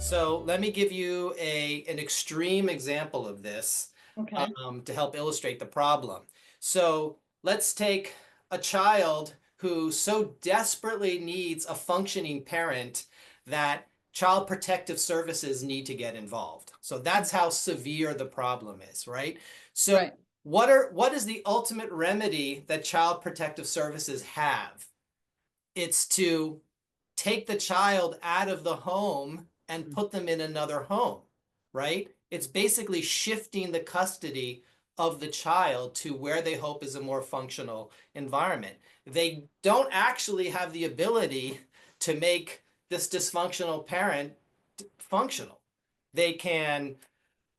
So let me give you an extreme example of this Okay. to help illustrate the problem. So let's take a child who so desperately needs a functioning parent that child protective services need to get involved. So that's how severe the problem is, right? So Right. what is the ultimate remedy that child protective services have? It's to take the child out of the home and Mm. put them in another home, right? It's basically shifting the custody of the child to where they hope is a more functional environment. They don't actually have the ability to make this dysfunctional parent functional. They can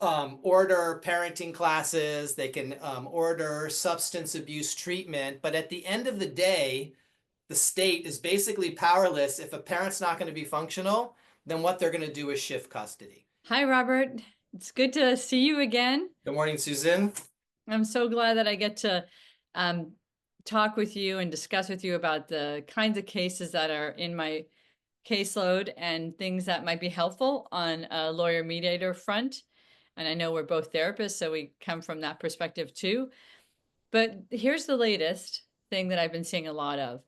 order parenting classes, they can order substance abuse treatment, but at the end of the day, the state is basically powerless. If a parent's not going to be functional, then what they're going to do is shift custody. Hi, Robert. It's good to see you again. Good morning, Susan. I'm so glad that I get to um, talk with you and discuss with you about the kinds of cases that are in my caseload and things that might be helpful on a lawyer mediator front. And I know we're both therapists, so we come from that perspective too. But here's the latest thing that I've been seeing a lot of.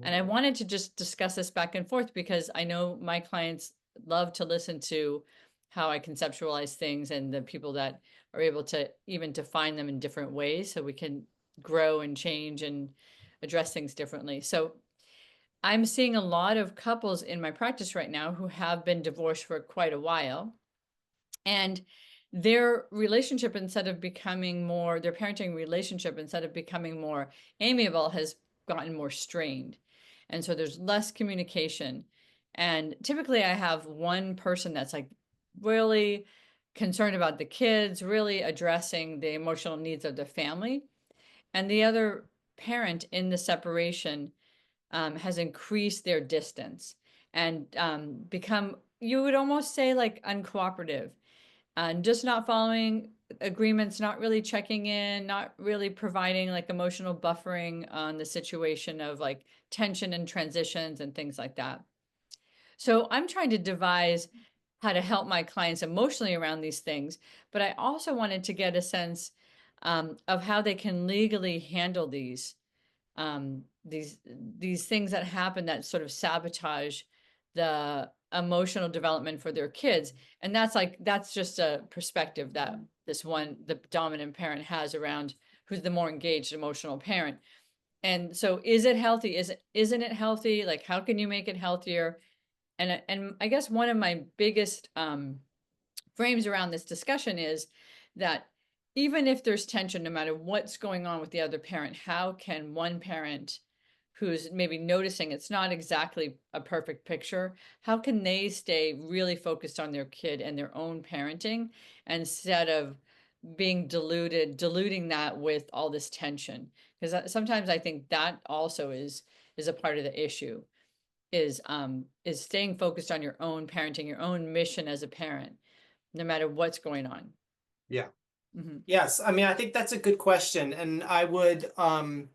And I wanted to just discuss this back and forth because I know my clients love to listen to how I conceptualize things and the people that are able to even define them in different ways so we can grow and change and address things differently. So I'm seeing a lot of couples in my practice right now who have been divorced for quite a while. And their relationship, instead of becoming more, their parenting relationship, instead of becoming more amiable, has gotten more strained. And so there's less communication. And typically I have one person that's like really concerned about the kids, really addressing the emotional needs of the family. And the other parent in the separation has increased their distance and become, you would almost say, like uncooperative and just not following agreements, not really checking in, not really providing like emotional buffering on the situation of like tension and transitions and things like that. So I'm trying to devise how to help my clients emotionally around these things, but I also wanted to get a sense of how they can legally handle um, these these things that happen that sort of sabotage the emotional development for their kids. And that's just a perspective that the dominant parent has around who's the more engaged emotional parent. And so is it healthy? Isn't it healthy? Like how can you make it healthier? And I guess one of my biggest frames around this discussion is that even if there's tension, no matter what's going on with the other parent, how can one parent who's maybe noticing it's not exactly a perfect picture, how can they stay really focused on their kid and their own parenting instead of being diluting that with all this tension? Because sometimes I think that also is a part of the issue is staying focused on your own parenting, your own mission as a parent, no matter what's going on. Yeah. Hmm. Yes. I mean, I think that's a good question. And I would kind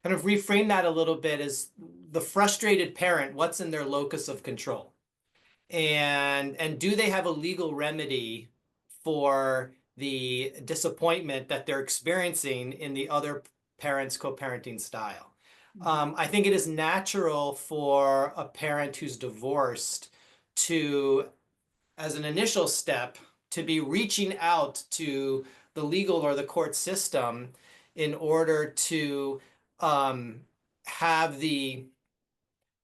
of reframe that a little bit as the frustrated parent, what's in their locus of control? And do they have a legal remedy for the disappointment that they're experiencing in the other parent's co-parenting style? I think it is natural for a parent who's divorced to, as an initial step, to be reaching out to the legal or the court system in order to um, have the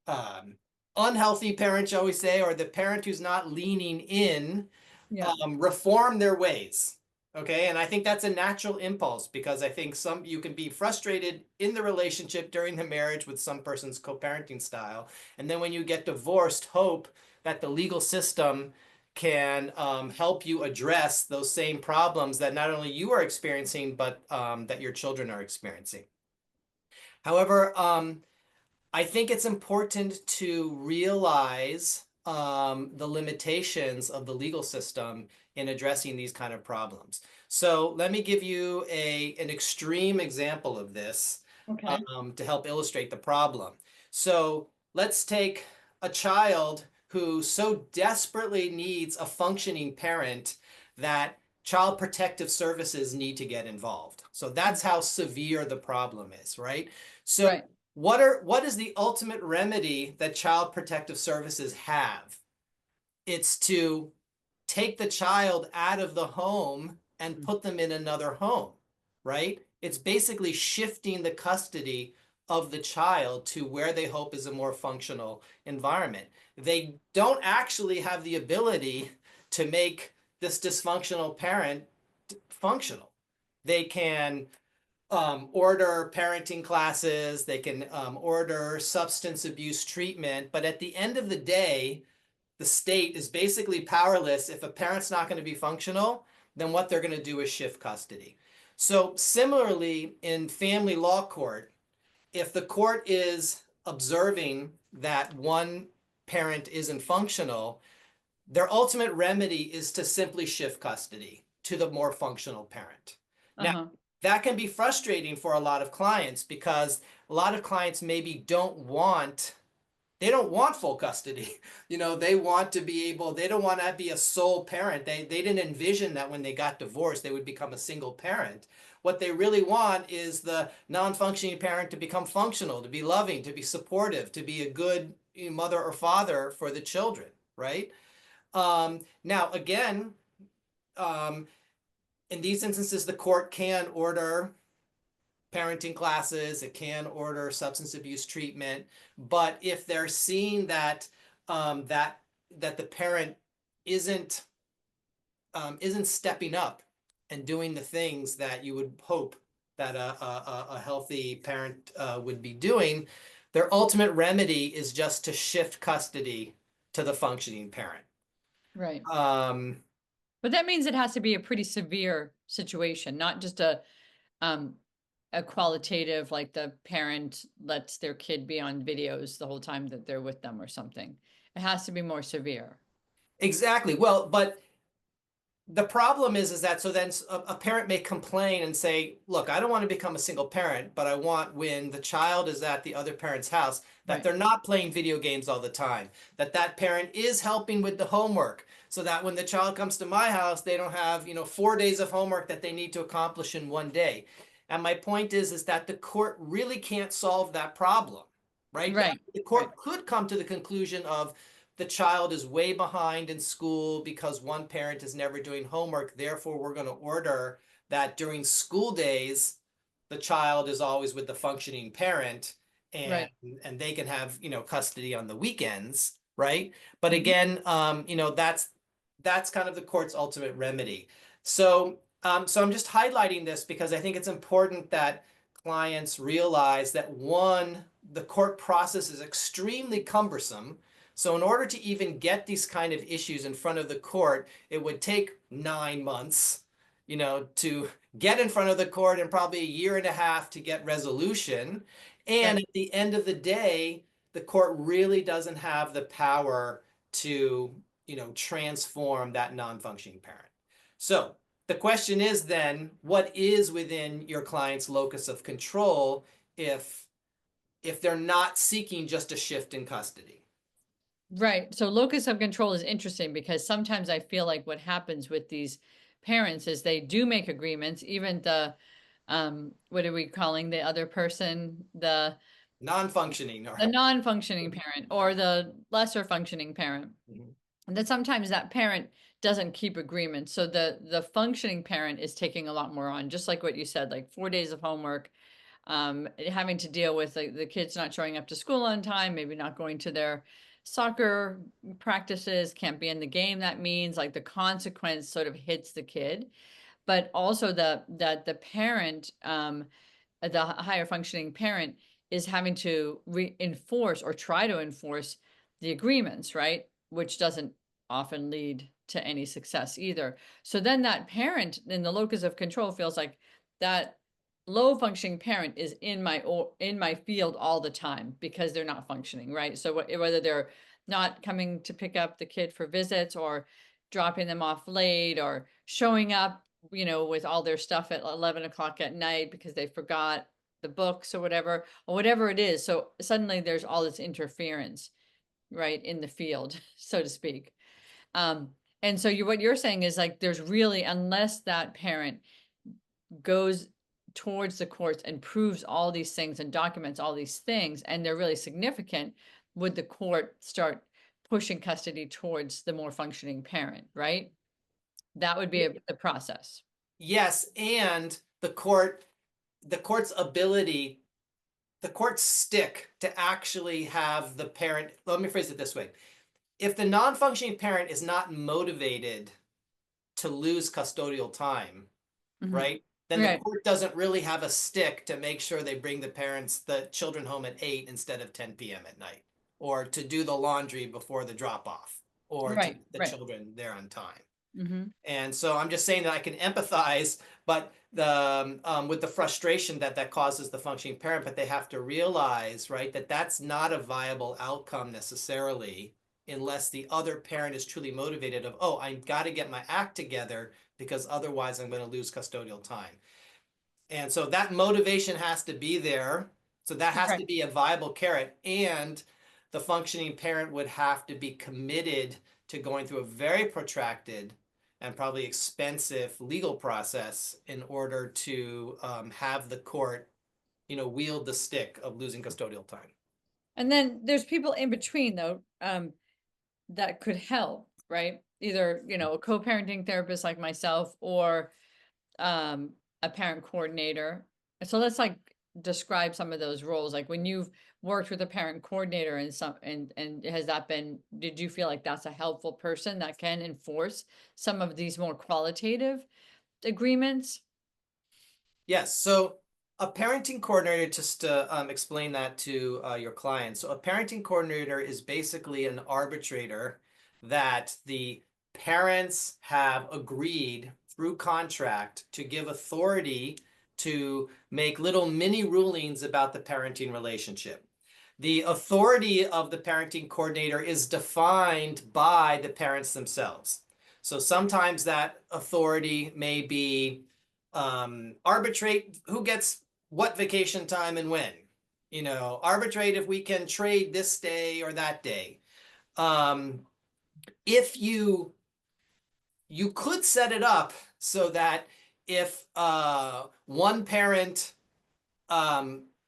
um, unhealthy parent, shall we say, or the parent who's not leaning in, Yeah. reform their ways. Okay, and I think that's a natural impulse because I think you can be frustrated in the relationship during the marriage with some person's co-parenting style, and then when you get divorced, hope that the legal system can help you address those same problems that not only you are experiencing, but that your children are experiencing. However, I think it's important to realize the limitations of the legal system in addressing these kind of problems. So let me give you an extreme example of this Okay. to help illustrate the problem. So let's take a child who so desperately needs a functioning parent that child protective services need to get involved. So that's how severe the problem is, right? So Right. what is the ultimate remedy that child protective services have? It's to take the child out of the home and put them in another home, right? It's basically shifting the custody of the child to where they hope is a more functional environment. They don't actually have the ability to make this dysfunctional parent functional. They can order parenting classes, they can order substance abuse treatment, but at the end of the day, the state is basically powerless. If a parent's not going to be functional, then what they're going to do is shift custody. So similarly, in family law court, if the court is observing that one parent isn't functional, their ultimate remedy is to simply shift custody to the more functional parent. Now, Uh-huh. that can be frustrating for a lot of clients because a lot of clients maybe they don't want full custody. They want to be able, they don't want to be a sole parent. They didn't envision that when they got divorced, they would become a single parent. What they really want is the non-functioning parent to become functional, to be loving, to be supportive, to be a good mother or father for the children, right? Now, again, um, in these instances, the court can order parenting classes, it can order substance abuse treatment, but if they're seeing that that the parent isn't isn't stepping up and doing the things that you would hope that a healthy parent would be doing, their ultimate remedy is just to shift custody to the functioning parent. Right. Um, But that means it has to be a pretty severe situation, not just um a qualitative, like the parent lets their kid be on videos the whole time that they're with them or something. It has to be more severe. exactly. Well, but the problem is that so then a parent may complain and say, look, I don't want to become a single parent, but I want when the child is at the other parent's house that Right. they're not playing video games all the time, that that parent is helping with the homework so that when the child comes to my house, they don't have 4 days of homework that they need to accomplish in one day. And my point is that the court really can't solve that problem, right? Right. The Right. court could come to the conclusion of the child is way behind in school because one parent is never doing homework. Therefore, we're going to order that during school days, the child is always with the functioning parent and Right. and they can have, custody on the weekends, right? But Mhm. again, that's kind of the court's ultimate remedy. So I'm just highlighting this because I think it's important that clients realize that one, the court process is extremely cumbersome. So in order to even get these kind of issues in front of the court, it would take 9 months, to get in front of the court and probably a year and a half to get resolution. And Right. at the end of the day, the court really doesn't have the power to, transform that non-functioning parent. So the question is then, what is within your client's locus of control if they're not seeking just a shift in custody? Right. So locus of control is interesting because sometimes I feel like what happens with these parents is they do make agreements, even the what are we calling the other person? Non-functioning or The help. non-functioning parent or the lesser functioning parent. Mhm. And then sometimes that parent doesn't keep agreements. So the functioning parent is taking a lot more on, just like what you said, like 4 days of homework, having to deal with the kids not showing up to school on time, maybe not going to their soccer practices, can't be in the game. That means like the consequence sort of hits the kid, but also that the parent, the higher functioning parent is having to reinforce or try to enforce the agreements, right? Which doesn't often lead to any success either. So then that parent in the locus of control feels like that low functioning parent is in my field all the time because they're not functioning, right? So whether they're not coming to pick up the kid for visits or dropping them off late or showing up, with all their stuff at 11 o'clock at night because they forgot the books or whatever it is. So suddenly there's all this interference. right, in the field, so to speak. Um, and so what you're saying is like, there's really, unless that parent goes towards the courts and proves all these things and documents all these things, and they're really significant, would the court start pushing custody towards the more functioning parent, right? That would be the process. Yes, and the court's ability, the court's stick to actually have the parent, let me phrase it this way. If the non-functioning parent is not motivated to lose custodial time, Mhm. right? Then the Right, court doesn't really have a stick to make sure they bring the children home at 8 instead of 10 p.m. at night, or to do the laundry before the drop off, or to right, get the right. children there on time. Hmm. And so I'm just saying that I can empathize, but with the frustration that that causes the functioning parent, but they have to realize, right, that that's not a viable outcome necessarily unless the other parent is truly motivated of, oh, I've got to get my act together because otherwise I'm going to lose custodial time. And so that motivation has to be there. So that has Right. to be a viable carrot. And the functioning parent would have to be committed to going through a very protracted and probably expensive legal process in order to have the court, wield the stick of losing custodial time. And then there's people in between though, that could help, right? Either, a co-parenting therapist like myself, or um a parent coordinator. So let's like describe some of those roles. Like when you've worked with a parent coordinator and has that been, did you feel like that's a helpful person that can enforce some of these more qualitative agreements? Yes. So a parenting coordinator, just to explain that to your clients. So a parenting coordinator is basically an arbitrator that the parents have agreed through contract to give authority to make little mini rulings about the parenting relationship. The authority of the parenting coordinator is defined by the parents themselves. So sometimes that authority may be arbitrate who gets what vacation time and when. Arbitrate if we can trade this day or that day. Um, if you could set it up so that if one parent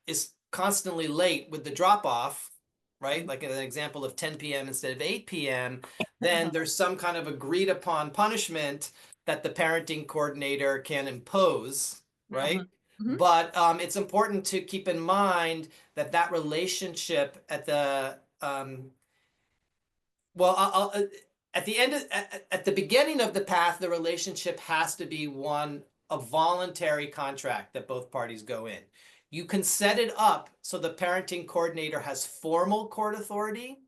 is constantly late with the drop off, right? Like an example of 10 p.m. instead of 8 p.m., then there's some kind of agreed upon punishment that the parenting coordinator can impose, Uh-huh. right? Hmm. But it's important to keep in mind that that relationship at the well, at the end at the beginning of the path, the relationship has to be one a voluntary contract that both parties go in. You can set it up so the parenting coordinator has formal court authority,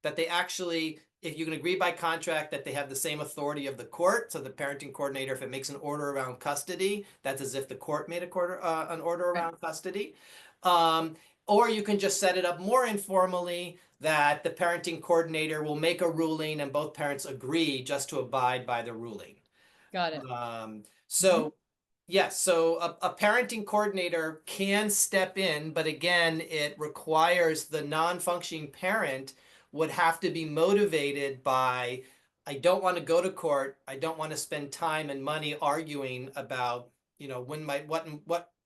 that they actually, if you can agree by contract that they have the same authority of the court. So the parenting coordinator, if it makes an order around custody, that's as if the court made an order Right. around custody. Um, or you can just set it up more informally that the parenting coordinator will make a ruling and both parents agree just to abide by the ruling. Got it. Um, Hmm. so yes, so a parenting coordinator can step in, but again, it requires the non-functioning parent would have to be motivated by, I don't want to go to court. I don't want to spend time and money arguing about,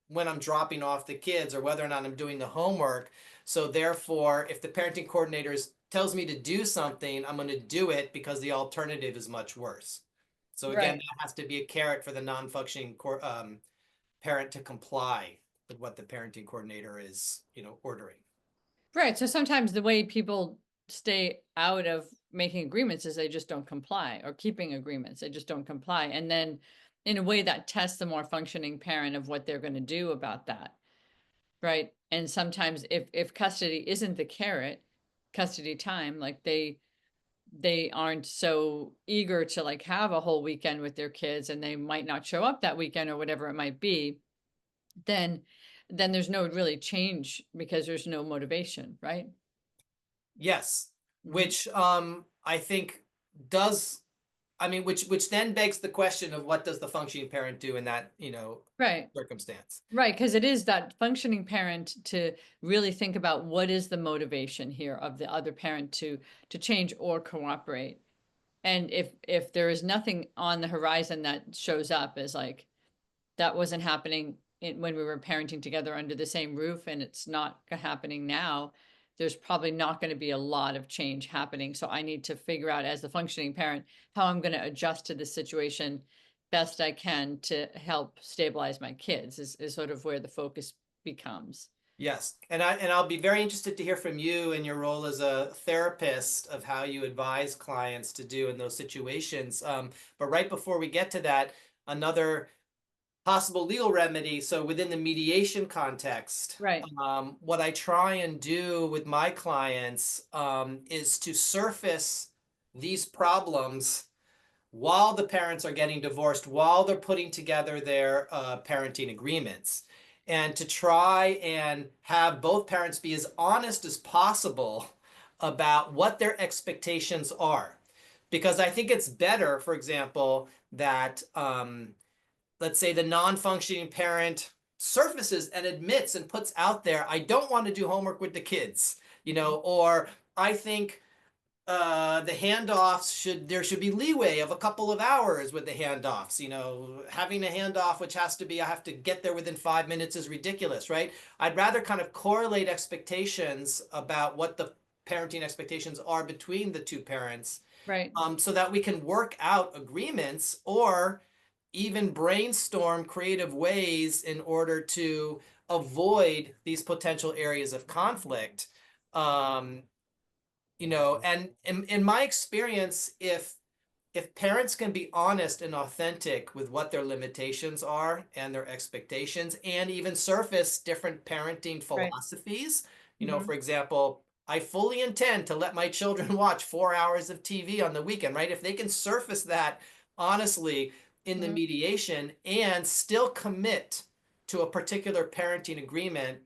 when I'm dropping off the kids or whether or not I'm doing the homework. So therefore, if the parenting coordinator tells me to do something, I'm going to do it because the alternative is much worse. So again, Right. that has to be a carrot for the non-functioning parent to comply with what the parenting coordinator is, ordering. Right. So sometimes the way people stay out of making agreements is they just don't comply, or keeping agreements. They just don't comply. And then in a way that tests the more functioning parent of what they're going to do about that. Right. And sometimes if custody isn't the carrot, custody time, like they aren't so eager to like have a whole weekend with their kids, and they might not show up that weekend or whatever it might be, then there's no really change because there's no motivation, right? Yes, Hmm. which I think does I mean, which then begs the question of what does the functioning parent do in that, Right. circumstance? Right, because it is that functioning parent to really think about what is the motivation here of the other parent to change or cooperate. And if there is nothing on the horizon that shows up as like that wasn't happening when we were parenting together under the same roof and it's not happening now, there's probably not going to be a lot of change happening. So I need to figure out as the functioning parent how I'm going to adjust to this situation best I can to help stabilize my kids is sort of where the focus becomes. Yes, and I'll be very interested to hear from you in your role as a therapist of how you advise clients to do in those situations. But right before we get to that, another possible legal remedy. So within the mediation context, Right, what I try and do with my clients is to surface these problems while the parents are getting divorced, while they're putting together their parenting agreements, and to try and have both parents be as honest as possible about what their expectations are. Because I think it's better, for example, that let's say the non-functioning parent surfaces and admits and puts out there, I don't want to do homework with the kids, or I think the handoffs there should be leeway of a couple of hours with the handoffs. Having a handoff which has to be I have to get there within 5 minutes is ridiculous, right? I'd rather kind of correlate expectations about what the parenting expectations are between the two parents, right, so that we can work out agreements or even brainstorm creative ways in order to avoid these potential areas of conflict. Um, and in my experience, if parents can be honest and authentic with what their limitations are and their expectations, and even surface different parenting right. philosophies, Hmm. for example, I fully intend to let my children watch 4 hours of TV on the weekend, right? If they can surface that honestly in the Hmm. mediation and still commit to a particular parenting agreement,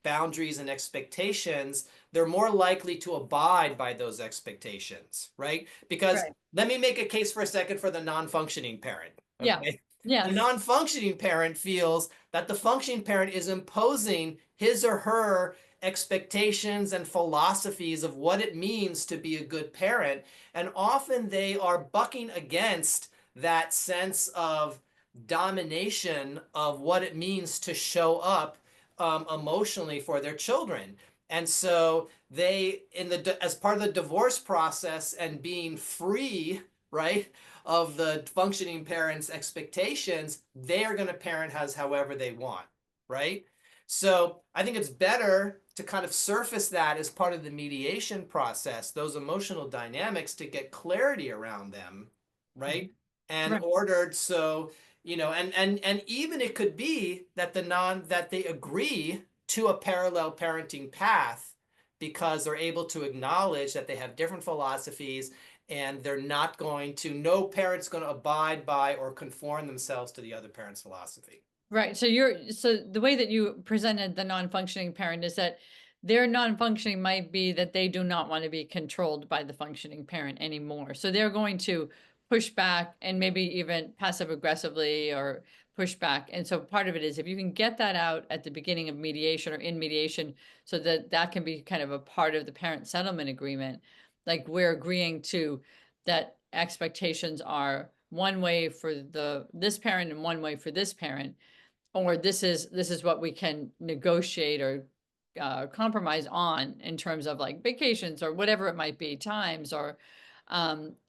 boundaries, and expectations, they're more likely to abide by those expectations, right? Because Right. let me make a case for a second for the non-functioning parent, Yeah. okay? The Yes. non-functioning parent feels that the functioning parent is imposing his or her expectations and philosophies of what it means to be a good parent. And often they are bucking against that sense of domination of what it means to show up emotionally for their children. And so they, as part of the divorce process and being free, right, of the functioning parent's expectations, they are going to parent as however they want, right? So I think it's better to kind of surface that as part of the mediation process, those emotional dynamics, to get clarity around them, Mhm. right? And Right. ordered so, and even it could be that that they agree to a parallel parenting path because they're able to acknowledge that they have different philosophies, and they're not going to, no parent's going to abide by or conform themselves to the other parent's philosophy. Right. So the way that you presented the non-functioning parent is that their non-functioning might be that they do not want to be controlled by the functioning parent anymore. So they're going to push back and maybe even passive aggressively or push back. And so part of it is if you can get that out at the beginning of mediation or in mediation so that that can be kind of a part of the parent settlement agreement, like we're agreeing to that expectations are one way for this parent and one way for this parent, or this is what we can negotiate or compromise on in terms of like vacations or whatever it might be, times, or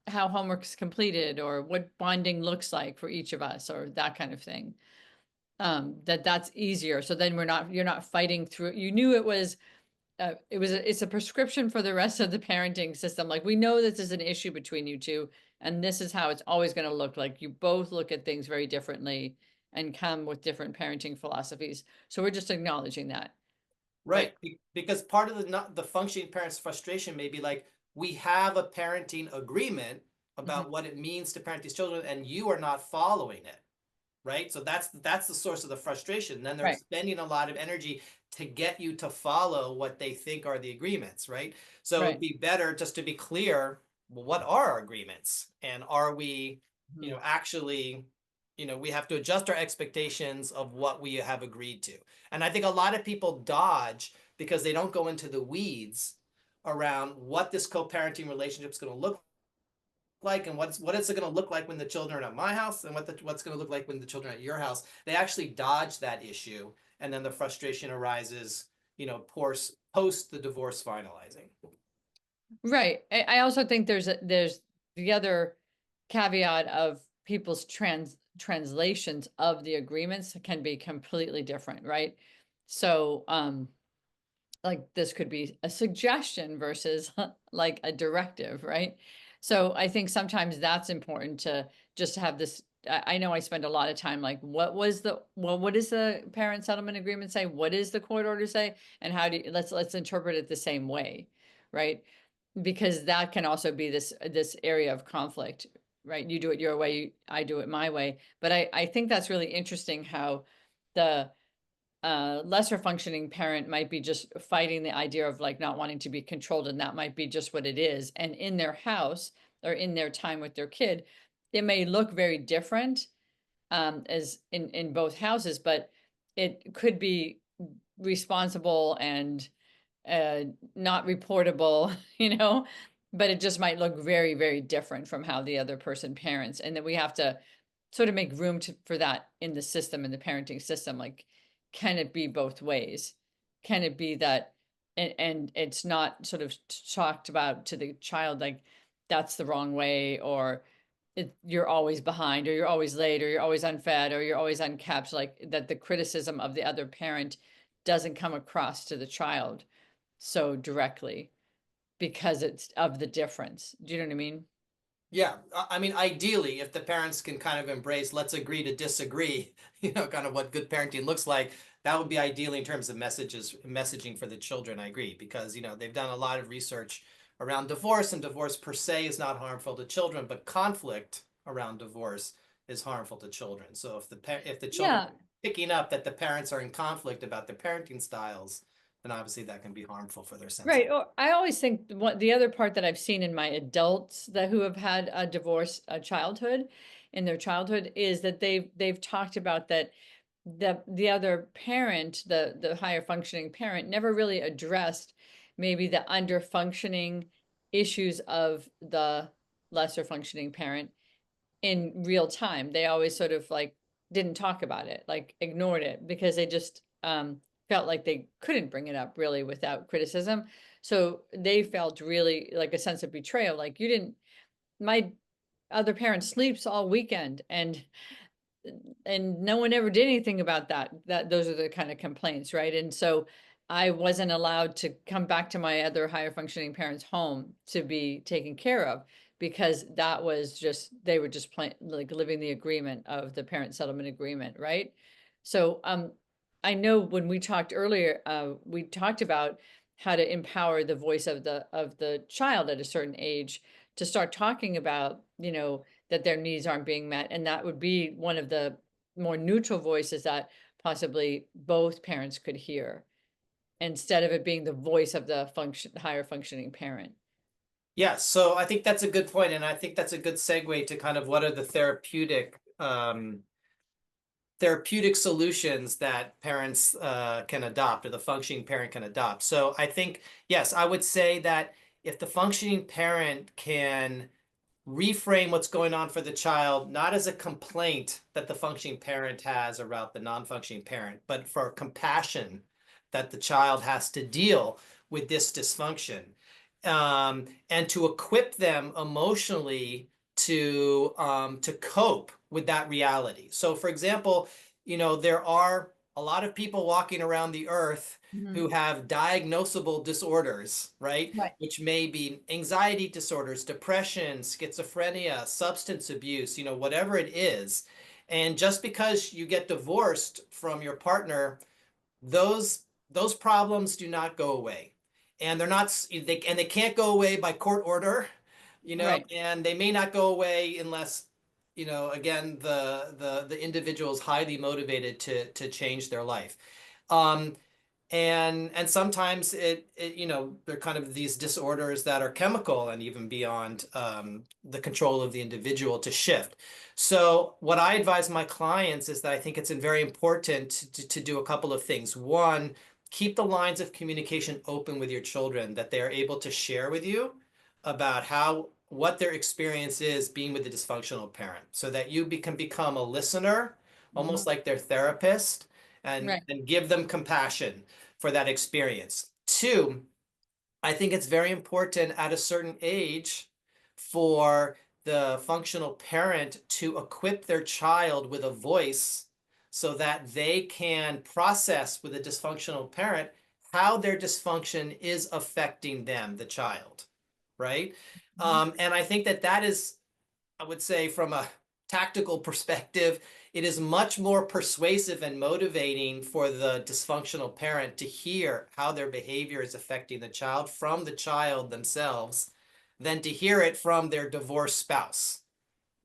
how homework's completed or what bonding looks like for each of us or that kind of thing. That's easier. So then you're not fighting through. You knew it's a prescription for the rest of the parenting system. Like we know this is an issue between you two, and this is how it's always going to look like. You both look at things very differently and come with different parenting philosophies. So we're just acknowledging that. Right. Like, Because part of the functioning parent's frustration may be like, we have a parenting agreement mhm, about what it means to parent these children, and you are not following it. Right? So that's the source of the frustration. Then they're right, expending a lot of energy to get you to follow what they think are the agreements, right? So it'd right, be better, just to be clear, well, what are our agreements? And are we, Mhm. actually, we have to adjust our expectations of what we have agreed to. And I think a lot of people dodge because they don't go into the weeds around what this co-parenting relationship is going to look like, and what is it going to look like when the children are at my house, and what's going to look like when the children are at your house. They actually dodge that issue, and then the frustration arises, post the divorce finalizing. Right. I also think there's the other caveat of people's translations of the agreements can be completely different, right? So, like this could be a suggestion versus like a directive, right? So I think sometimes that's important to just have this. I know I spend a lot of time like, what does the parent settlement agreement say? What does the court order say? And how do you, let's interpret it the same way, right? Because that can also be this area of conflict, right? You do it your way, I do it my way. But I think that's really interesting how the lesser functioning parent might be just fighting the idea of like not wanting to be controlled, and that might be just what it is. And in their house or in their time with their kid, it may look very different as in both houses, but it could be responsible and uh, not reportable, but it just might look very, very different from how the other person parents. And that we have to sort of make room for that in the system, in the parenting system. Like, can it be both ways? Can it be that, and it's not sort of talked about to the child, like, that's the wrong way, or you're always behind, or you're always late, or you're always unfed, or you're always unkept, like that the criticism of the other parent doesn't come across to the child so directly because it's of the difference. Do you know what I mean? Yeah, I mean, ideally, if the parents can kind of embrace, let's agree to disagree, kind of what good parenting looks like, that would be ideally in terms of messaging for the children. I agree, because, they've done a lot of research around divorce, and divorce per se is not harmful to children, but conflict around divorce is harmful to children. So if the children Yeah. are picking up that the parents are in conflict about their parenting styles, then obviously that can be harmful for their sense of. Right. Or I always think what the other part that I've seen in my adults that who have had a divorce childhood in their childhood is that they've talked about that the other parent, the higher functioning parent, never really addressed maybe the under functioning issues of the lesser functioning parent in real time. They always sort of like didn't talk about it, like ignored it because they just felt like they couldn't bring it up really without criticism. So they felt really like a sense of betrayal. Like you didn't, my other parent sleeps all weekend and no one ever did anything about that those are the kind of complaints, right? And so I wasn't allowed to come back to my other higher functioning parents home to be taken care of because that was just they were just playing like living the agreement of the parent settlement agreement, right? So I know when we talked earlier we talked about how to empower the voice of the child at a certain age to start talking about that their needs aren't being met. And that would be one of the more neutral voices that possibly both parents could hear instead of it being the voice of the higher functioning parent. Yeah, so I think that's a good point, and I think that's a good segue to kind of what are the therapeutic solutions that parents can adopt, or the functioning parent can adopt. So I think, yes, I would say that if the functioning parent can reframe what's going on for the child, not as a complaint that the functioning parent has about the non-functioning parent, but for compassion that the child has to deal with this dysfunction, and to equip them emotionally to cope with that reality. So, for example, there are a lot of people walking around the earth Mhm. who have diagnosable disorders, right? Right. Which may be anxiety disorders, depression, schizophrenia, substance abuse, whatever it is. And just because you get divorced from your partner, those problems do not go away. And they can't go away by court order, Right. and they may not go away unless, again, the individual is highly motivated to change their life. Um, And sometimes they're kind of these disorders that are chemical and even beyond the control of the individual to shift. So what I advise my clients is that I think it's very important to do a couple of things. One, keep the lines of communication open with your children, that they are able to share with you about what their experience is being with a dysfunctional parent, so that you can become a listener, almost like their therapist, Right. and give them compassion for that experience. Two, I think it's very important at a certain age for the functional parent to equip their child with a voice so that they can process with a dysfunctional parent how their dysfunction is affecting them, the child, right? And I think that is, I would say, from a tactical perspective, it is much more persuasive and motivating for the dysfunctional parent to hear how their behavior is affecting the child from the child themselves than to hear it from their divorced spouse,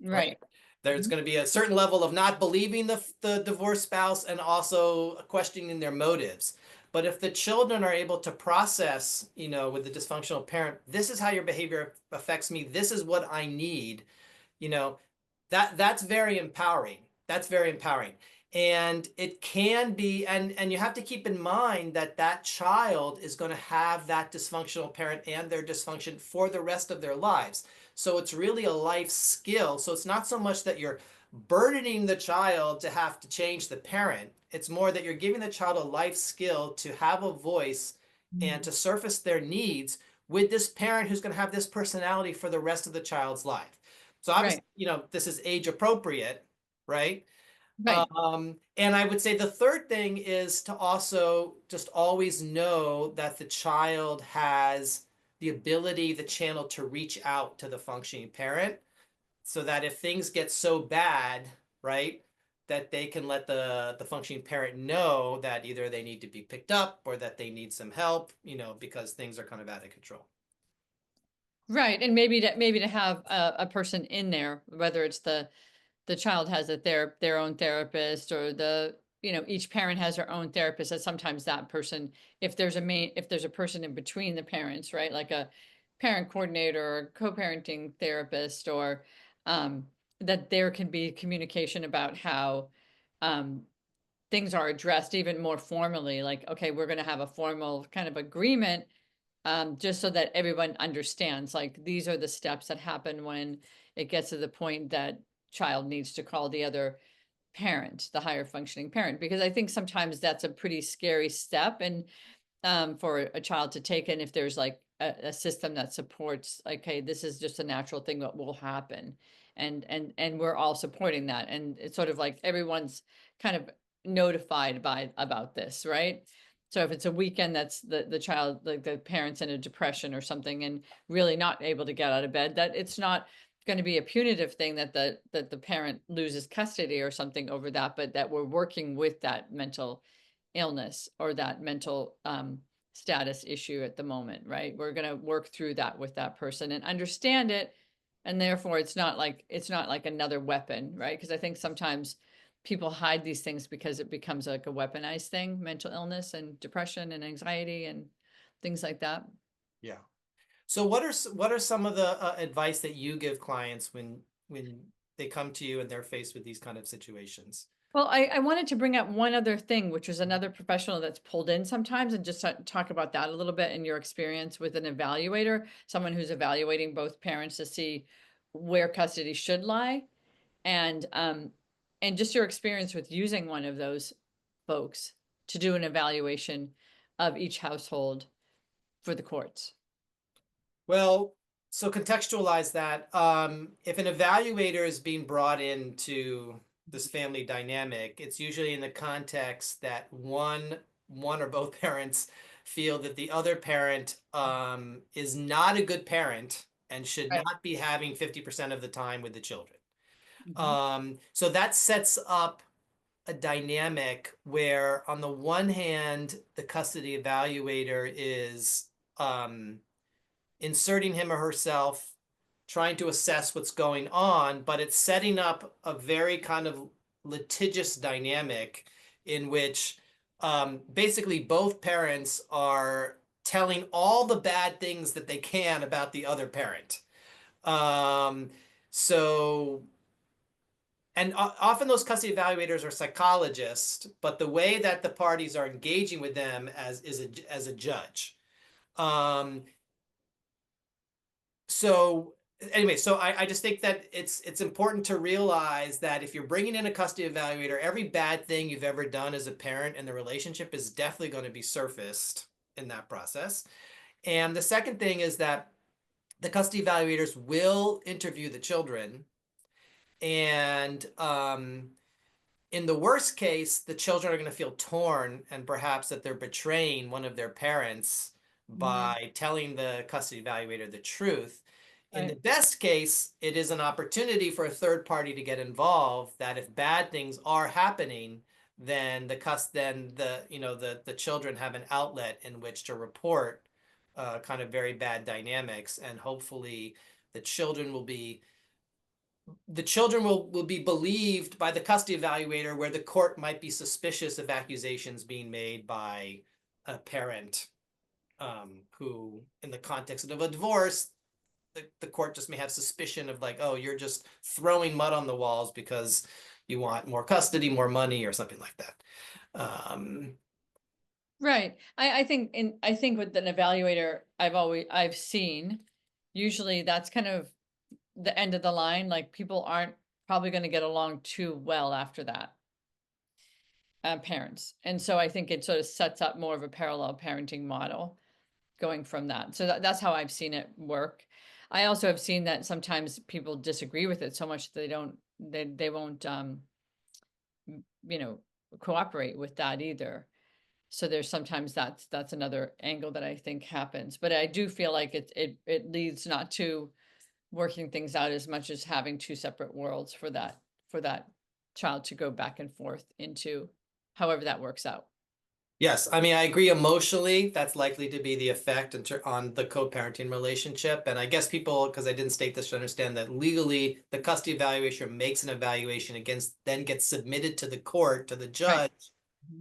right? Right. There's Mhm. going to be a certain level of not believing the divorced spouse and also questioning their motives. But if the children are able to process, with the dysfunctional parent, this is how your behavior affects me, this is what I need, you know, that's very empowering. That's very empowering. And it can be, and you have to keep in mind that that child is going to have that dysfunctional parent and their dysfunction for the rest of their lives. So it's really a life skill. So it's not so much that you're burdening the child to have to change the parent. It's more that you're giving the child a life skill to have a voice and to surface their needs with this parent who's going to have this personality for the rest of the child's life. So obviously, Right. this is age appropriate, right? Right. And I would say the third thing is to also just always know that the child has the ability, the channel to reach out to the functioning parent, so that if things get so bad, right, that they can let the functioning parent know that either they need to be picked up or that they need some help, because things are kind of out of control. Right. And maybe to have a person in there, whether it's the child has their own therapist, or each parent has their own therapist, that sometimes that person, if there's a person in between the parents, right, like a parent coordinator or co-parenting therapist, or um, that there can be communication about how um, things are addressed even more formally, like, okay, we're going to have a formal kind of agreement, just so that everyone understands, like, these are the steps that happen when it gets to the point that child needs to call the other parent, the higher functioning parent, because I think sometimes that's a pretty scary step, and for a child to take in, if there's like a system that supports, like, hey, this is just a natural thing that will happen, and we're all supporting that, and it's sort of like everyone's kind of notified about this, right? So if it's a weekend that's the child, like the parents in a depression or something, and really not able to get out of bed, that it's not going to be a punitive thing that the parent loses custody or something over that, but that we're working with that mental illness or that mental status issue at the moment, right? We're going to work through that with that person and understand it. And therefore it's not like another weapon, right? Because I think sometimes people hide these things because it becomes like a weaponized thing, mental illness and depression and anxiety and things like that. Yeah. So what are some of the advice that you give clients when they come to you and they're faced with these kind of situations? Well, I wanted to bring up one other thing, which was another professional that's pulled in sometimes, and just talk about that a little bit, in your experience with an evaluator, someone who's evaluating both parents to see where custody should lie, and just your experience with using one of those folks to do an evaluation of each household for the courts. Well, so contextualize that. If an evaluator is being brought into this family dynamic, it's usually in the context that one or both parents feel that the other parent is not a good parent and should Right. not be having 50% of the time with the children. Mhm. So that sets up a dynamic where, on the one hand, the custody evaluator is inserting him or herself, trying to assess what's going on, but it's setting up a very kind of litigious dynamic in which basically both parents are telling all the bad things that they can about the other parent. Um, so, and often those custody evaluators are psychologists, but the way that the parties are engaging with them as a judge. Um, so anyway, so I just think that it's important to realize that if you're bringing in a custody evaluator, every bad thing you've ever done as a parent in the relationship is definitely going to be surfaced in that process. And the second thing is that the custody evaluators will interview the children, and in the worst case, the children are going to feel torn and perhaps that they're betraying one of their parents Mhm. by telling the custody evaluator the truth. In the Right. best case, it is an opportunity for a third party to get involved, that if bad things are happening, then the children have an outlet in which to report kind of very bad dynamics, and hopefully the children will be will be believed by the custody evaluator, where the court might be suspicious of accusations being made by a parent who, in the context of a divorce, the court just may have suspicion of, like, oh, you're just throwing mud on the walls because you want more custody, more money, or something like that. Um, Right. I think with an evaluator, I've seen, usually that's kind of the end of the line. Like people aren't probably going to get along too well after that, parents. And so I think it sort of sets up more of a parallel parenting model going from that. So that's how I've seen it work. I also have seen that sometimes people disagree with it so much that they won't you know, cooperate with that either. So there's sometimes that's another angle that I think happens. But I do feel like it leads not to working things out as much as having two separate worlds for that child to go back and forth into, however that works out. yes, I mean, I agree emotionally. That's likely to be the effect on the co-parenting relationship. And I guess people, because I didn't state this, should understand that legally the custody evaluation makes an evaluation against, then gets submitted to the court, to the Right. judge,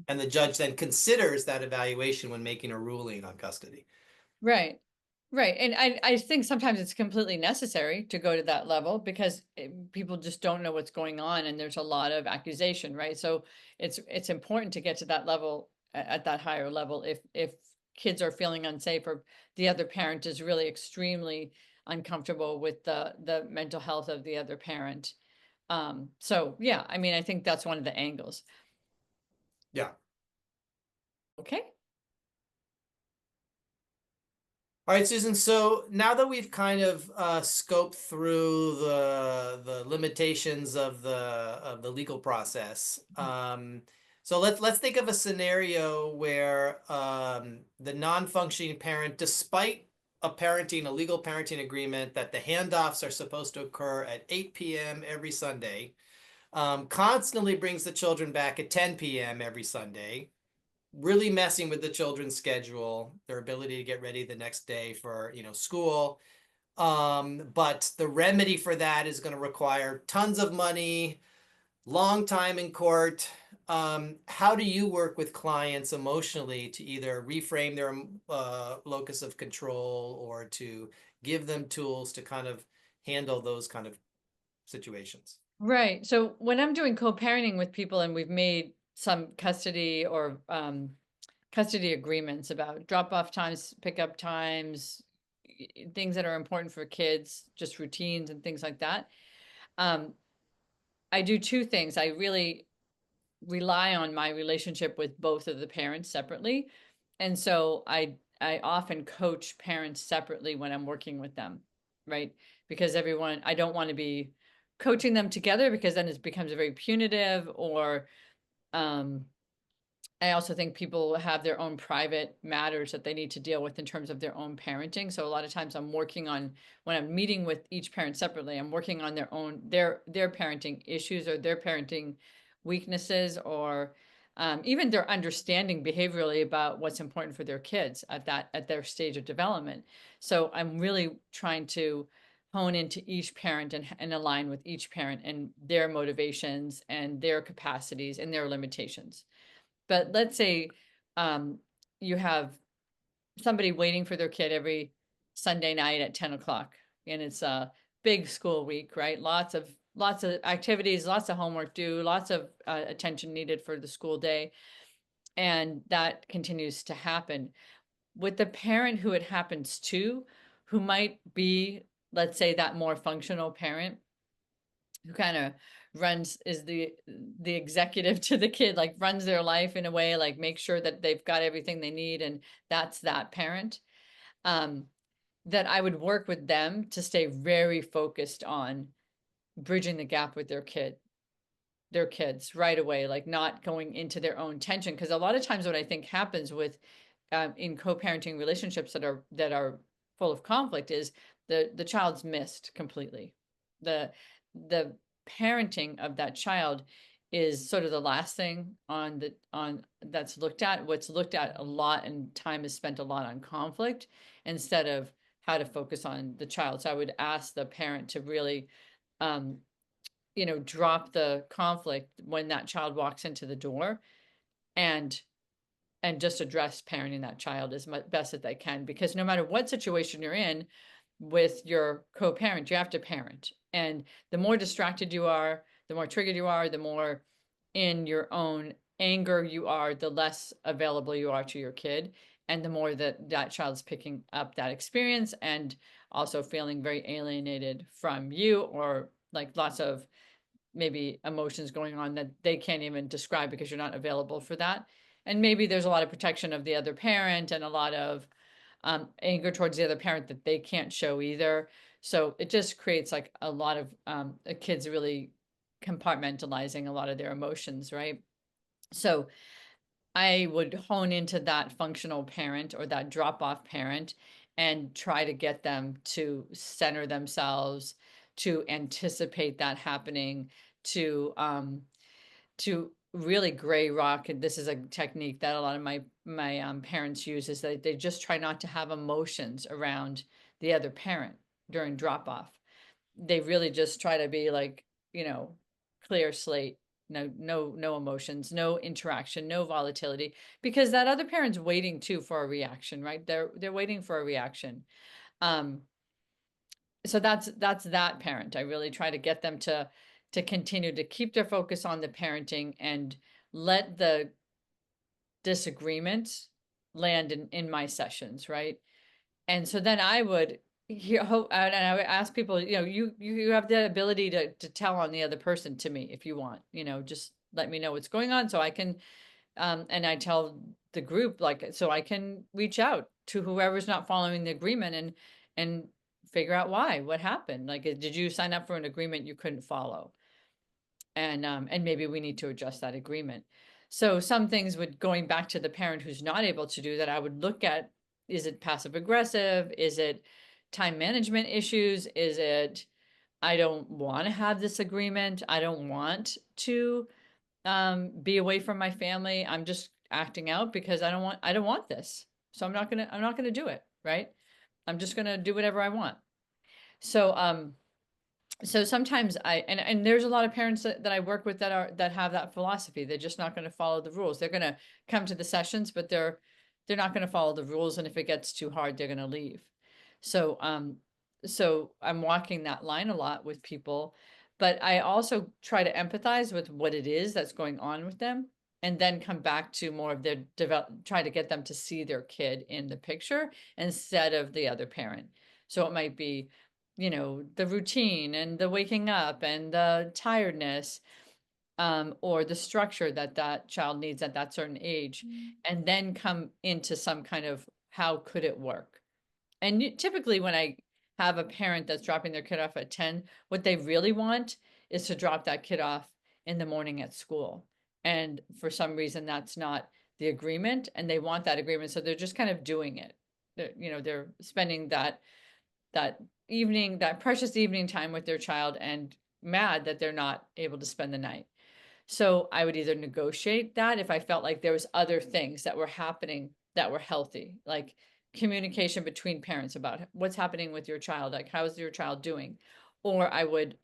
and the judge then considers that evaluation when making a ruling on custody. Right. Right. And I think sometimes it's completely necessary to go to that level because people just don't know what's going on and there's a lot of accusation, right? So it's important to get to that level at that higher level if kids are feeling unsafe or the other parent is really extremely uncomfortable with the mental health of the other parent. So yeah, I mean, I think that's one of the angles. Yeah. Okay. All right, Susan. So now that we've kind of scoped through the limitations of the legal process, so let's think of a scenario where the non-functioning parent, despite a legal parenting agreement that the handoffs are supposed to occur at 8 p.m. every Sunday, constantly brings the children back at 10 p.m. every Sunday, really messing with the children's schedule, their ability to get ready the next day for, school. But the remedy for that is going to require tons of money, long time in court. How do you work with clients emotionally to either reframe their locus of control, or to give them tools to kind of handle those kind of situations? Right. So when I'm doing co-parenting with people and we've made some custody or custody agreements about drop-off times, pickup times, things that are important for kids, just routines and things like that. Um, I do two things. I really rely on my relationship with both of the parents separately. And so I often coach parents separately when I'm working with them, right? Because I don't want to be coaching them together because then it becomes very punitive or um I also think people have their own private matters that they need to deal with in terms of their own parenting. So a lot of times I'm working on, when I'm meeting with each parent separately, I'm working on their parenting issues or their parenting weaknesses or even their understanding behaviorally about what's important for their kids at their stage of development. So I'm really trying to hone into each parent and align with each parent and their motivations and their capacities and their limitations. But let's say you have somebody waiting for their kid every Sunday night at 10 o'clock, and it's a big school week, right? Lots of activities, lots of homework due, lots of attention needed for the school day, and that continues to happen with the parent who it happens to, who might be, let's say, that more functional parent who kind of runs, is the executive to the kid, like runs their life in a way, like make sure that they've got everything they need, and that's that parent. um that I would work with them to stay very focused on bridging the gap with their kids right away, like not going into their own tension. Because a lot of times what I think happens with in co-parenting relationships that are full of conflict is the child's missed completely. The parenting of that child is sort of the last thing on that's looked at. What's looked at a lot, and time is spent a lot on conflict instead of how to focus on the child. So I would ask the parent to really um, drop the conflict when that child walks into the door, and just address parenting that child as best as they can. Because no matter what situation you're in with your co-parent, you have to parent. And the more distracted you are, the more triggered you are, the more in your own anger you are, the less available you are to your kid. And the more that that child's picking up that experience and also feeling very alienated from you, or like lots of maybe emotions going on that they can't even describe because you're not available for that. And maybe there's a lot of protection of the other parent and a lot of anger towards the other parent that they can't show either. So it just creates like a lot of kids really compartmentalizing a lot of their emotions, right? So I would hone into that functional parent or that drop off parent and try to get them to center themselves, to anticipate that happening, to really gray rock. And this is a technique that a lot of my parents use, is that they just try not to have emotions around the other parent during drop off. They really just try to be like, you know, clear slate, no emotions, no interaction, no volatility, because that other parent's waiting too for a reaction, right? They're waiting for a reaction. Um, so that's that parent. I really try to get them to continue to keep their focus on the parenting and let the disagreement land in my sessions, right? And so then I would hope, and I would ask people, you have the ability to tell on the other person to me if you want, just let me know what's going on so I can, and I tell the group, like, so I can reach out to whoever's not following the agreement and figure out why, what happened. Like, did you sign up for an agreement you couldn't follow? And maybe we need to adjust that agreement. So some things would, going back to the parent who's not able to do that, I would look at, is it passive aggressive? Is it time management issues? Is it, I don't want to have this agreement. I don't want to be away from my family. I'm just acting out because I don't want this. So I'm not gonna do it, right? I'm just gonna do whatever I want. So so sometimes and there's a lot of parents that I work with that have that philosophy. They're just not going to follow the rules. They're going to come to the sessions, but they're not going to follow the rules. And if it gets too hard, they're going to leave. So so I'm walking that line a lot with people, but I also try to empathize with what it is that's going on with them, and then come back to more of their try to get them to see their kid in the picture instead of the other parent. So it might be, the routine and the waking up and the tiredness, or the structure that that child needs at that certain age, and then come into some kind of how could it work. And typically when I have a parent that's dropping their kid off at 10, what they really want is to drop that kid off in the morning at school. And for some reason, that's not the agreement, and they want that agreement. So they're just kind of doing it. They're spending that evening, that precious evening time with their child, and mad that they're not able to spend the night. So I would either negotiate that if I felt like there was other things that were happening that were healthy, like communication between parents about what's happening with your child, like how's your child doing, or I would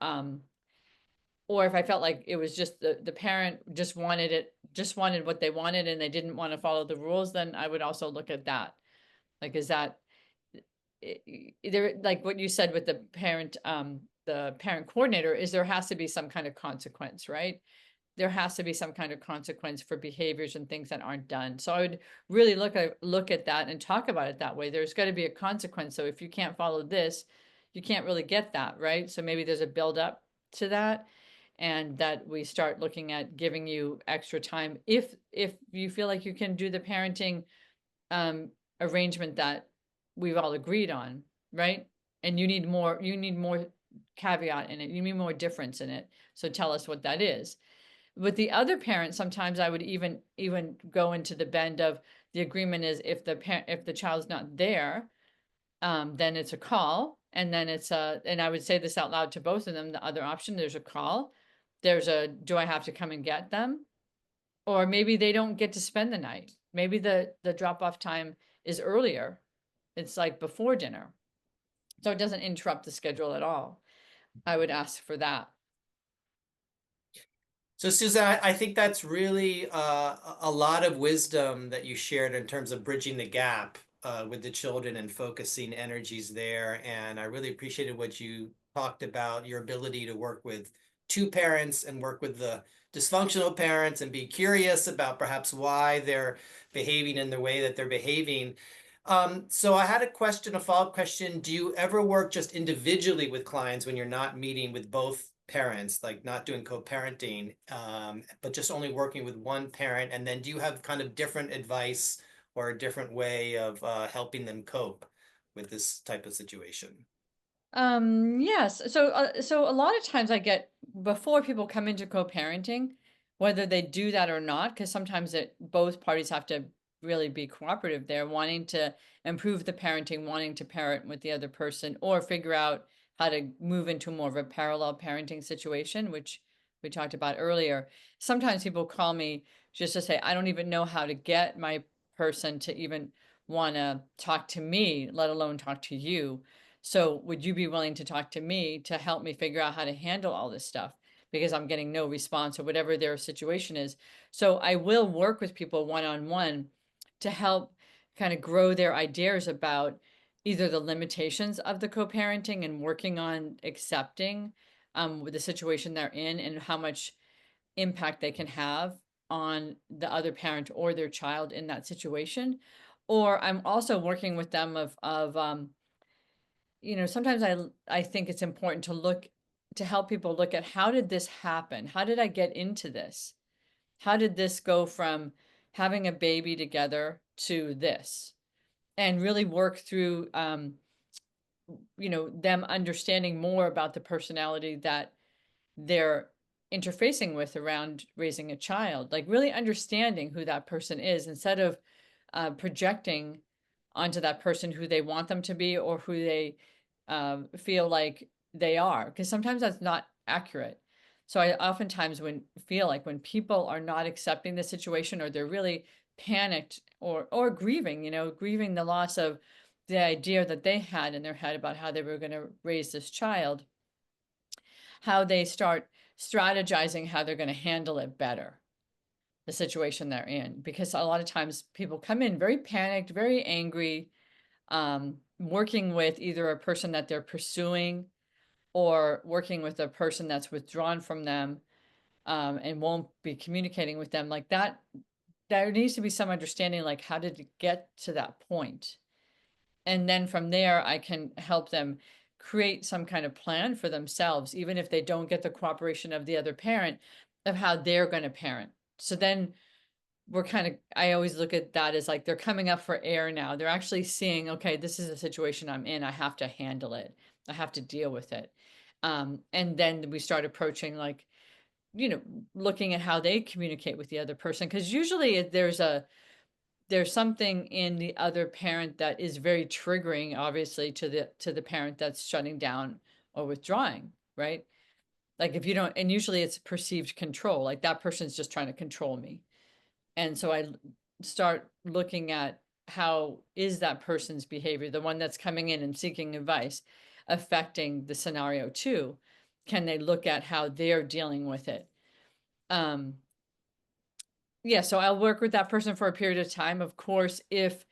or if I felt like it was just the parent just wanted it just wanted what they wanted and they didn't want to follow the rules, then I would also look at that. Like, is that there, like what you said with the parent coordinator, is there has to be some kind of consequence, right? There has to be some kind of consequence for behaviors and things that aren't done. So I would really look at that and talk about it that way. There's got to be a consequence. So if you can't follow this, you can't really get that, right? So maybe there's a build up to that, and that we start looking at giving you extra time if you feel like you can do the parenting um, arrangement that we've all agreed on, right? And you need more caveat in it. You need more difference in it. So tell us what that is. With the other parent, sometimes I would even go into the bend of the agreement is if the child's not there, then it's a call, and then and I would say this out loud to both of them. The other option, there's a call, there's a do I have to come and get them, or maybe they don't get to spend the night. Maybe the drop off time is earlier. It's like before dinner, so it doesn't interrupt the schedule at all. I would ask for that. So Susan, I think that's really a lot of wisdom that you shared in terms of bridging the gap with the children and focusing energies there. And I really appreciated what you talked about, your ability to work with two parents and work with the dysfunctional parents and be curious about perhaps why they're behaving in the way that they're behaving. So I had a question, a follow-up question. Do you ever work just individually with clients when you're not meeting with both parents, like not doing co-parenting, but just only working with one parent? And then do you have kind of different advice or a different way of helping them cope with this type of situation? Yes. So a lot of times I get before people come into co-parenting, whether they do that or not, because sometimes both parties have to really be cooperative. They're wanting to improve the parenting, wanting to parent with the other person, or figure out how to move into more of a parallel parenting situation, which we talked about earlier. Sometimes people call me just to say, I don't even know how to get my person to even want to talk to me, let alone talk to you. So would you be willing to talk to me to help me figure out how to handle all this stuff? Because I'm getting no response or whatever their situation is. So I will work with people one on one to help kind of grow their ideas about either the limitations of the co-parenting and working on accepting the situation they're in and how much impact they can have on the other parent or their child in that situation. Or I'm also working with them sometimes I think it's important to help people look at how did this happen? How did I get into this? How did this go from having a baby together to this? And really work through them understanding more about the personality that they're interfacing with around raising a child, like really understanding who that person is instead of projecting onto that person who they want them to be or who they feel like they are, because sometimes that's not accurate. So I oftentimes feel like when people are not accepting the situation or they're really panicked or grieving, grieving the loss of the idea that they had in their head about how they were going to raise this child, how they start strategizing how they're going to handle it better, the situation they're in. Because a lot of times people come in very panicked, very angry, working with either a person that they're pursuing or working with a person that's withdrawn from them and won't be communicating with them like that. There needs to be some understanding, like how did it get to that point? And then from there, I can help them create some kind of plan for themselves, even if they don't get the cooperation of the other parent, of how they're going to parent. So then I always look at that as like they're coming up for air now. They're actually seeing, okay, this is a situation I'm in. I have to handle it. I have to deal with it. And then we start approaching like, looking at how they communicate with the other person. Because usually there's something in the other parent that is very triggering, obviously, to the parent that's shutting down or withdrawing, right? Like if you don't, and usually it's perceived control, like that person's just trying to control me. And so I start looking at how is that person's behavior, the one that's coming in and seeking advice, affecting the scenario too? Can they look at how they're dealing with it? Um, yeah, so I'll work with that person for a period of time. Of course, if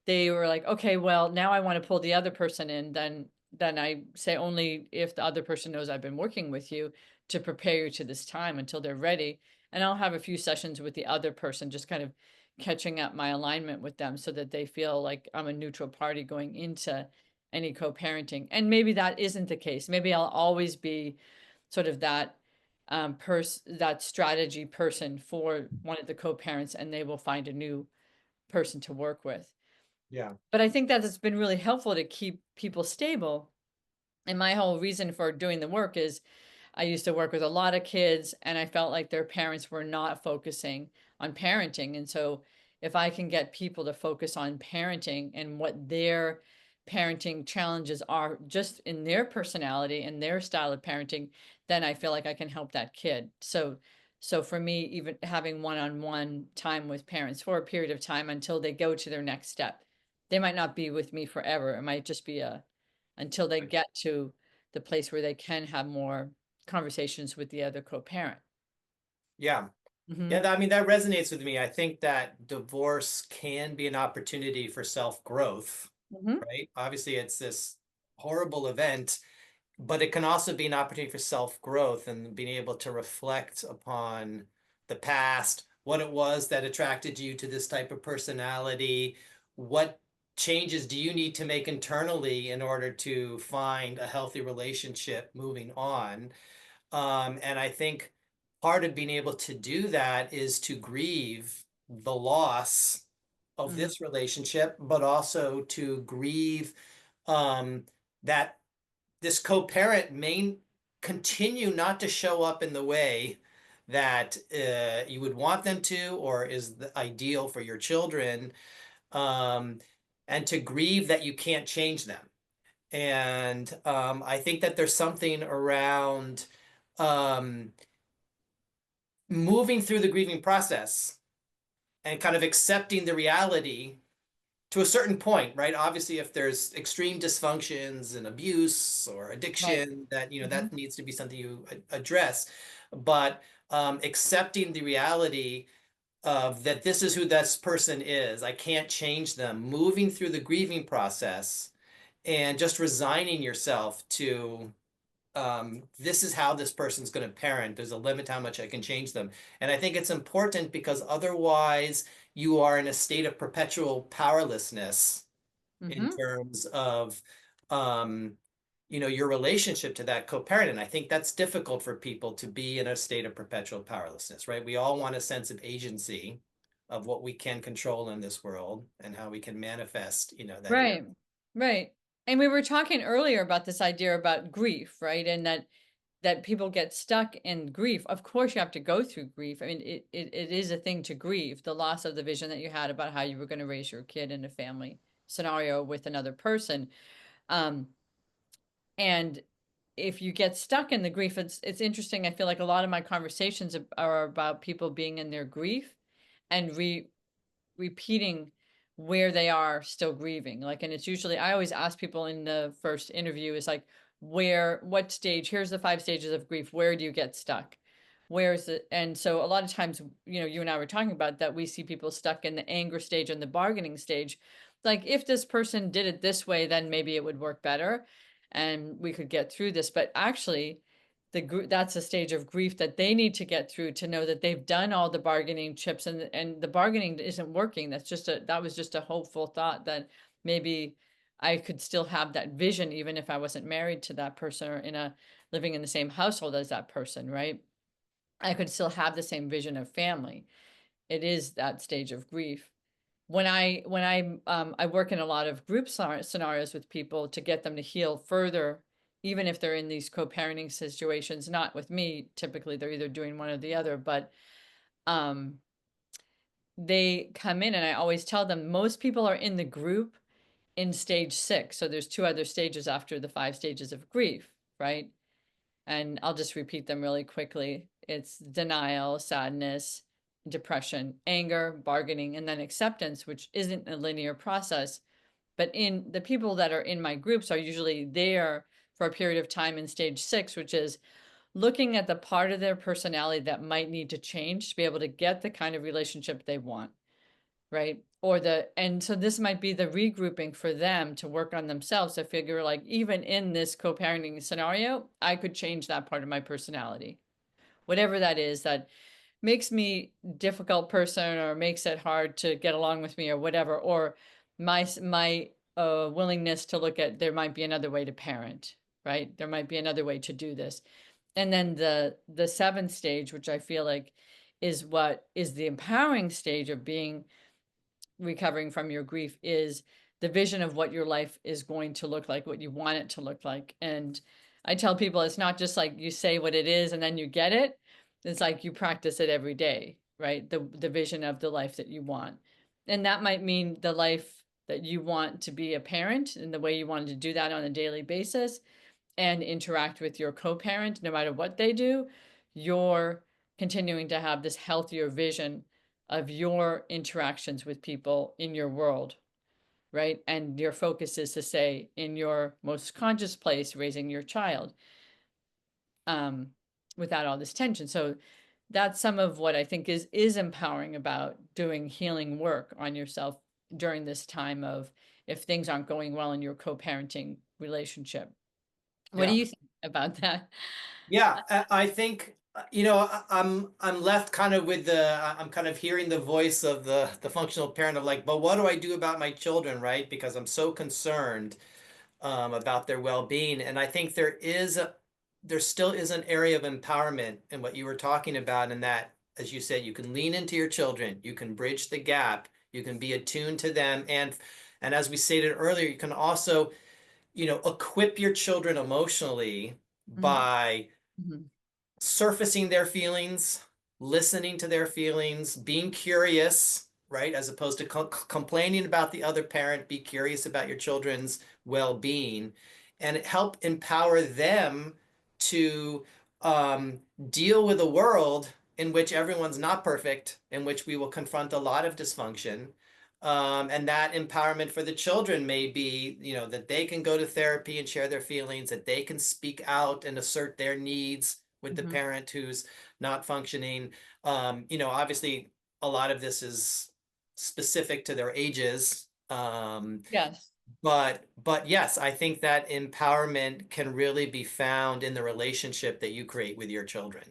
they were like, okay, well, now I want to pull the other person in, then I say only if the other person knows I've been working with you to prepare you to this time until they're ready. And I'll have a few sessions with the other person, just kind of catching up my alignment with them so that they feel like I'm a neutral party going into any co-parenting. And maybe that isn't the case. Maybe I'll always be sort of that strategy person for one of the co-parents, and they will find a new person to work with. Yeah. But I think that it's been really helpful to keep people stable. And my whole reason for doing the work is I used to work with a lot of kids, and I felt like their parents were not focusing on parenting. And so, if I can get people to focus on parenting and what their parenting challenges are just in their personality and their style of parenting, then I feel like I can help that kid. So for me, even having one-on-one time with parents for a period of time until they go to their next step. They might not be with me forever. It might just be a until they get to the place where they can have more conversations with the other co-parent. Yeah. Mm-hmm. Yeah, I mean, that resonates with me. I think that divorce can be an opportunity for self-growth, Mm-hmm. right? Obviously, it's this horrible event, but it can also be an opportunity for self-growth and being able to reflect upon the past, what it was that attracted you to this type of personality, what changes do you need to make internally in order to find a healthy relationship moving on. And I think part of being able to do that is to grieve the loss of Mm-hmm. this relationship, but also to grieve um, that this co-parent may continue not to show up in the way that you would want them to, or is the ideal for your children, um, and to grieve that you can't change them. And I think that there's something around um, moving through the grieving process and kind of accepting the reality to a certain point, right? Obviously, if there's extreme dysfunctions and abuse or Right. addiction, that Mm-hmm. that needs to be something you address. But accepting the reality of that this is who this person is. I can't change them. Moving through the grieving process and just resigning yourself to this is how this person's going to parent. There's a limit to how much I can change them. And I think it's important because otherwise you are in a state of perpetual powerlessness in Mm-hmm. terms of um, your relationship to that co-parent. And I think that's difficult for people to be in a state of perpetual powerlessness, right? We all want a sense of agency of what we can control in this world and how we can manifest, that. Right. Right. And we were talking earlier about this idea about grief, right? And that people get stuck in grief. Of course, you have to go through grief. I mean, it is a thing to grieve the loss of the vision that you had about how you were going to raise your kid in a family scenario with another person. Um, and if you get stuck in the grief, it's interesting. I feel like a lot of my conversations are about people being in their grief and repeating where they are still grieving. Like, and it's usually, I always ask people in the first interview is like, what stage, here's the 5 stages of grief. Where do you get stuck? Where's it? And so a lot of times, you and I were talking about that we see people stuck in the anger stage and the bargaining stage. Like, if this person did it this way, then maybe it would work better and we could get through this. But actually, that's a stage of grief that they need to get through to know that they've done all the bargaining chips and the bargaining isn't working. That was just a hopeful thought that maybe I could still have that vision even if I wasn't married to that person or living in the same household as that person, right? I could still have the same vision of family. It is that stage of grief. When I work in a lot of group scenarios with people to get them to heal further, even if they're in these co-parenting situations, not with me, typically they're either doing one or the other, but um, they come in and I always tell them most people are in the group in stage 6. So there's 2 other stages after the 5 stages of grief, right? And I'll just repeat them really quickly. It's denial, sadness, depression, anger, bargaining, and then acceptance, which isn't a linear process. But in the people that are in my groups are usually there for a period of time in stage 6, which is looking at the part of their personality that might need to change to be able to get the kind of relationship they want, right? And so this might be the regrouping for them to work on themselves to figure, like, even in this co-parenting scenario, I could change that part of my personality, whatever that is, that makes me difficult person or makes it hard to get along with me or whatever, or my willingness to look at, there might be another way to parent, right? There might be another way to do this. And then the seventh stage, which I feel like is what is the empowering stage of being recovering from your grief, is the vision of what your life is going to look like, what you want it to look like. And I tell people it's not just like you say what it is and then you get it. It's like you practice it every day, right? The vision of the life that you want. And that might mean the life that you want to be a parent and the way you want to do that on a daily basis and interact with your co-parent, no matter what they do, you're continuing to have this healthier vision of your interactions with people in your world, right? And your focus is to say in your most conscious place, raising your child, um, without all this tension. So that's some of what I think is empowering about doing healing work on yourself during this time of, if things aren't going well in your co-parenting relationship. What do Yeah. you think about that? Yeah, I think I'm left kind of with I'm kind of hearing the voice of the functional parent of like, but what do I do about my children, right? Because I'm so concerned about their well-being, and I think there still is an area of empowerment in what you were talking about, in that, as you said, you can lean into your children, you can bridge the gap, you can be attuned to them, and as we stated earlier, you can also equip your children emotionally Mhm, by mhm, surfacing their feelings, listening to their feelings, being curious, right? As opposed to complaining about the other parent, be curious about your children's well-being, and help empower them to um, deal with a world in which everyone's not perfect, in which we will confront a lot of dysfunction. And that empowerment for the children may be, that they can go to therapy and share their feelings, that they can speak out and assert their needs with the mhm. parent who's not functioning. Obviously, a lot of this is specific to their ages. Yes. But yes, I think that empowerment can really be found in the relationship that you create with your children.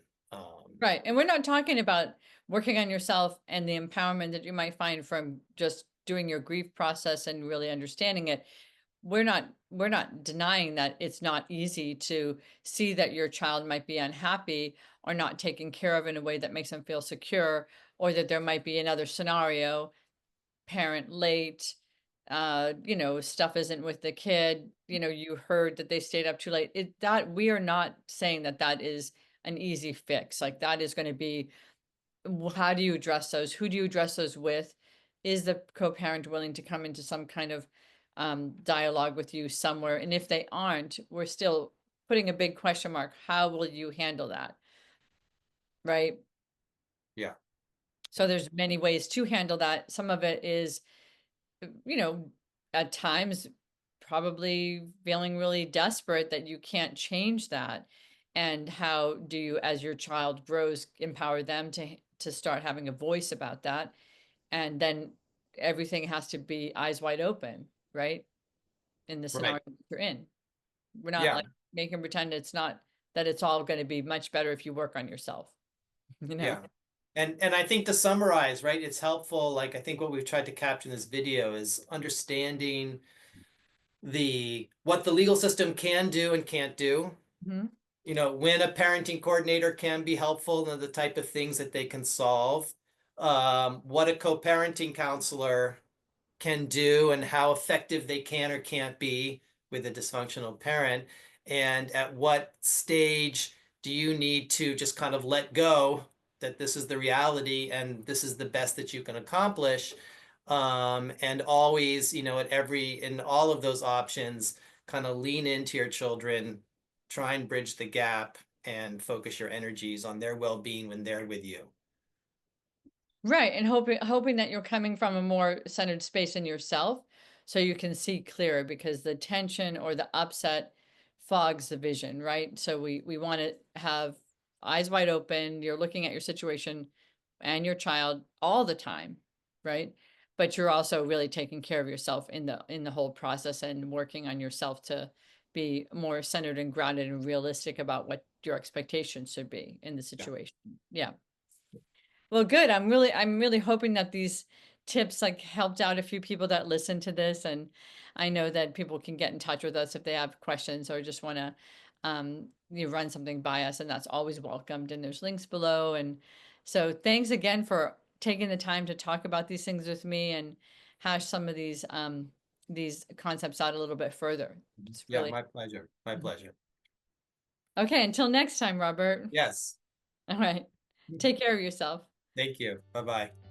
Right. And we're not talking about working on yourself and the empowerment that you might find from just doing your grief process and really understanding it. We're not denying that it's not easy to see that your child might be unhappy or not taken care of in a way that makes them feel secure, or that there might be another scenario, parent late, stuff isn't with the kid, you heard that they stayed up too late. That we are not saying that that is an easy fix. Like, that is going to be, how do you address those? Who do you address those with? Is the co-parent willing to come into some kind of dialogue with you somewhere? And if they aren't, we're still putting a big question mark. How will you handle that? Right? yeah, So there's many ways to handle that. Some of it is, you know, at times probably feeling really desperate that you can't change that. And how do you, as your child grows, empower them to start having a voice about that? And then everything has to be eyes wide open, right? In the right. scenario that you're in. We're not Yeah, like making pretend it's not, that it's all going to be much better if you work on yourself, you know? yeah. And I think, to summarize, right, it's helpful. Like, I think what we've tried to capture in this video is understanding what the legal system can do and can't do. Hmm. When a parenting coordinator can be helpful and the type of things that they can solve. What a co-parenting counselor can do and how effective they can or can't be with a dysfunctional parent. And at what stage do you need to just kind of let go that this is the reality and this is the best that you can accomplish. And always, in all of those options, kind of lean into your children, try and bridge the gap, and focus your energies on their well-being when they're with you. Right. And hoping that you're coming from a more centered space in yourself so you can see clearer, because the tension or the upset fogs the vision, right? So we want to have eyes wide open. You're looking at your situation and your child all the time, right? But you're also really taking care of yourself in the whole process and working on yourself to be more centered and grounded and realistic about what your expectations should be in the Yeah. situation. Yeah. Well, good. I'm really hoping that these tips like helped out a few people that listen to this, and I know that people can get in touch with us if they have questions or just want to run something by us, and that's always welcomed. And there's links below. And so thanks again for taking the time to talk about these things with me and hash some of these concepts out a little bit further. It's Yeah, really my pleasure. My pleasure. okay. Until next time, Robert. Yes. All right. Take care of yourself. Thank you. Bye-bye.